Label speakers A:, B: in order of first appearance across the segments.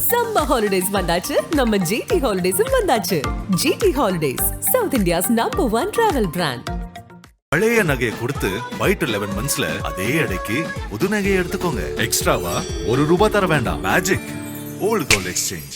A: Summer holidays வந்தாச்சு, நம்ம GT ஹாலிடேஸும் வந்தாச்சு. GT holidays, south India's #1 travel brand.
B: பழைய நகையை கொடுத்து வைட் 11 மந்த்ஸ்ல அதே அடைக்கு புது நகையை எடுத்துக்கோங்க. எக்ஸ்ட்ராவா ₹1 தர வேண்டாம். Magic old gold exchange.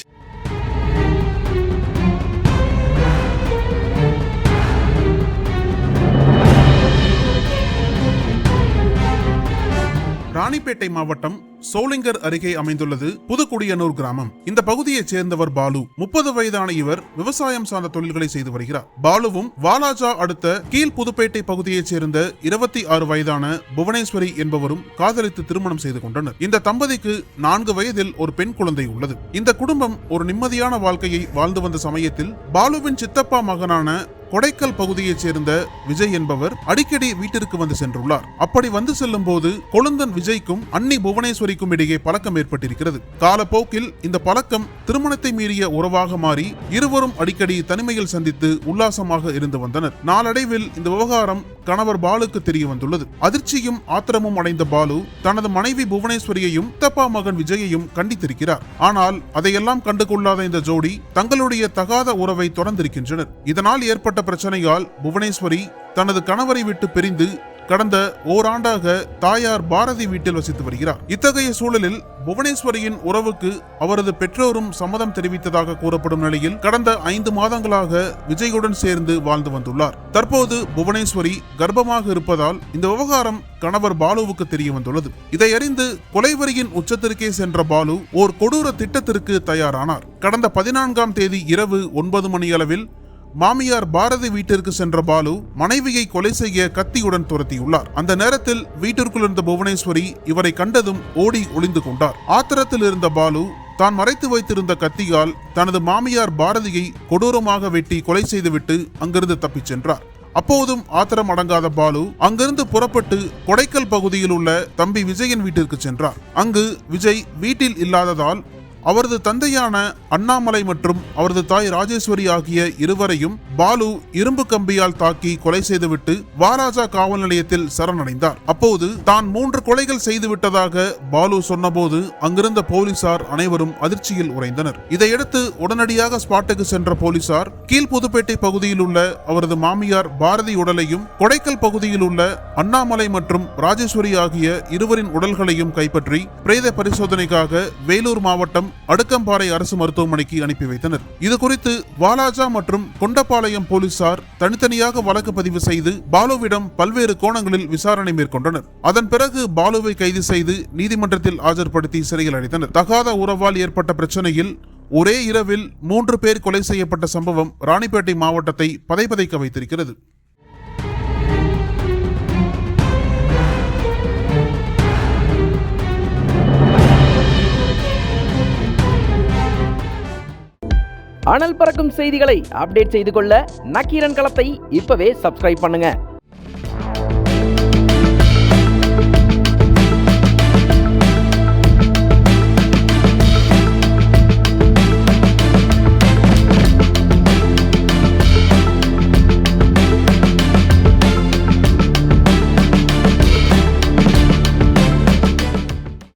C: Ranipet மாவட்டம் சோளிங்கர் அருகே அமைந்துள்ளது புதுக்குடியனூர் கிராமம். இந்த பகுதியைச் சேர்ந்தவர் பாலு. 30 வயதான இவர் விவசாயம் சார்ந்த தொழில்களை செய்து வருகிறார். பாலுவும் வாலாஜா அடுத்த கீழ் புதுப்பேட்டை பகுதியைச் சேர்ந்த 26 வயதான புவனேஸ்வரி என்பவரும் காதலித்து திருமணம் செய்து கொண்டனர். இந்த தம்பதிக்கு 4 வயதில் ஒரு பெண் குழந்தை உள்ளது. இந்த குடும்பம் ஒரு நிம்மதியான வாழ்க்கையை வாழ்ந்து வந்த சமயத்தில் பாலுவின் சித்தப்பா மகனான கொடைக்கல் பகுதியைச் சேர்ந்த விஜய் என்பவர் அடிக்கடி வீட்டிற்கு வந்து சென்றுள்ளார். அப்படி வந்து செல்லும் போது கொழுந்தன் விஜய்க்கும் அன்னி புவனேஸ்வரிக்கும் இடையே பழக்கம் ஏற்பட்டிருக்கிறது. காலப்போக்கில் இந்த பழக்கம் திருமணத்தை மீறிய உறவாக மாறி இருவரும் அடிக்கடி தனிமையில் சந்தித்து உல்லாசமாக இருந்து வந்தனர். நாளடைவில் இந்த விவகாரம் கணவர் பாலுக்கு தெரிய வந்துள்ளது. அதிர்ச்சியும் ஆத்திரமும் அடைந்த பாலு தனது மனைவி புவனேஸ்வரியையும் சித்தப்பா மகன் விஜயையும் கண்டித்திருக்கிறார். ஆனால் அதையெல்லாம் கண்டுகொள்ளாத இந்த ஜோடி தங்களுடைய தகாத உறவை தொடர்ந்திருக்கின்றனர். இதனால் ஏற்பட்ட பிரச்சனையால் புவனேஸ்வரி தனது கணவரை விட்டு பிரிந்து கடந்த ஓராண்டாக தாயார் பாரதி வீட்டில் வசித்து வருகிறார். இத்தகைய சூழலில் புவனேஸ்வரியின் உறவுக்கு அவரது பெற்றோரும் சம்மதம் தெரிவித்ததாக கூறப்படும் நிலையில் கடந்த 5 மாதங்களாக விஜயுடன் சேர்ந்து வாழ்ந்து வந்துள்ளார். தற்போது புவனேஸ்வரி கர்ப்பமாக இருப்பதால் இந்த விவகாரம் கணவர் பாலுவுக்கு தெரிய வந்துள்ளது. இதை அறிந்து கொலைவரியின் உச்சத்திற்கே சென்ற பாலு ஓர் கொடூர திட்டத்திற்கு தயாரானார். கடந்த 14ஆம் தேதி இரவு 9 மணி அளவில் மாமியார் பாரதி வீட்டிற்கு சென்ற பாலு மனைவியை கொலை செய்ய கத்தியுடன் துரத்தியுள்ளார். அந்த நேரத்தில் வீட்டிற்குள் இருந்த புவனேஸ்வரி இவரை கண்டதும் ஓடி ஒளிந்து கொண்டார். ஆத்திரத்தில் இருந்த பாலு தான் மறைத்து வைத்திருந்த கத்தியால் தனது மாமியார் பாரதியை கொடூரமாக வெட்டி கொலை செய்துவிட்டு அங்கிருந்து தப்பிச் சென்றார். அப்போதும் ஆத்திரம் அடங்காத பாலு அங்கிருந்து புறப்பட்டு கொடைக்கல் பகுதியில் உள்ள தம்பி விஜயன் வீட்டிற்கு சென்றார். அங்கு விஜய் வீட்டில் இல்லாததால் அவரது தந்தையான அண்ணாமலை மற்றும் அவரது தாய் ராஜேஸ்வரி ஆகிய இருவரையும் பாலு இரும்பு கம்பியால் தாக்கி கொலை செய்துவிட்டு வாலாஜா காவல் நிலையத்தில் சரணடைந்தார். அப்போது தான் 3 கொலைகள் செய்துவிட்டதாக பாலு சொன்னபோது அங்கிருந்த போலீசார் அனைவரும் அதிர்ச்சியில் உறைந்தனர். இதையடுத்து உடனடியாக ஸ்பாட்டுக்கு சென்ற போலீசார் கீழ் புதுப்பேட்டை பகுதியில் உள்ள அவரது மாமியார் பாரதி உடலையும் கொடைக்கல் பகுதியில் உள்ள அண்ணாமலை மற்றும் ராஜேஸ்வரி ஆகிய இருவரின் உடல்களையும் கைப்பற்றி பிரேத பரிசோதனைக்காக வேலூர் மாவட்டம் அடுக்கம்பாறை அரசு மருத்துவமனைக்கு அனுப்பி வைத்தனர். இது குறித்து வாலாஜா மற்றும் கொண்டபாளையம் போலீசார் தனித்தனியாக வழக்கு பதிவு செய்து பாலுவிடம் பல்வேறு கோணங்களில் விசாரணை மேற்கொண்டனர். அதன் பிறகு பாலுவை கைது செய்து நீதிமன்றத்தில் ஆஜர்படுத்தி சிறையில் அடைத்தனர். தகாத உறவால் ஏற்பட்ட பிரச்சனையில் ஒரே இரவில் 3 பேர் கொலை செய்யப்பட்ட சம்பவம் ராணிப்பேட்டை மாவட்டத்தை பதைபதைக்க வைத்திருக்கிறது.
D: அனல் பறக்கும் செய்திகளை அப்டேட் செய்து கொள்ள நக்கீரன் களத்தை இப்பவே சப்ஸ்கிரைப் பண்ணுங்க.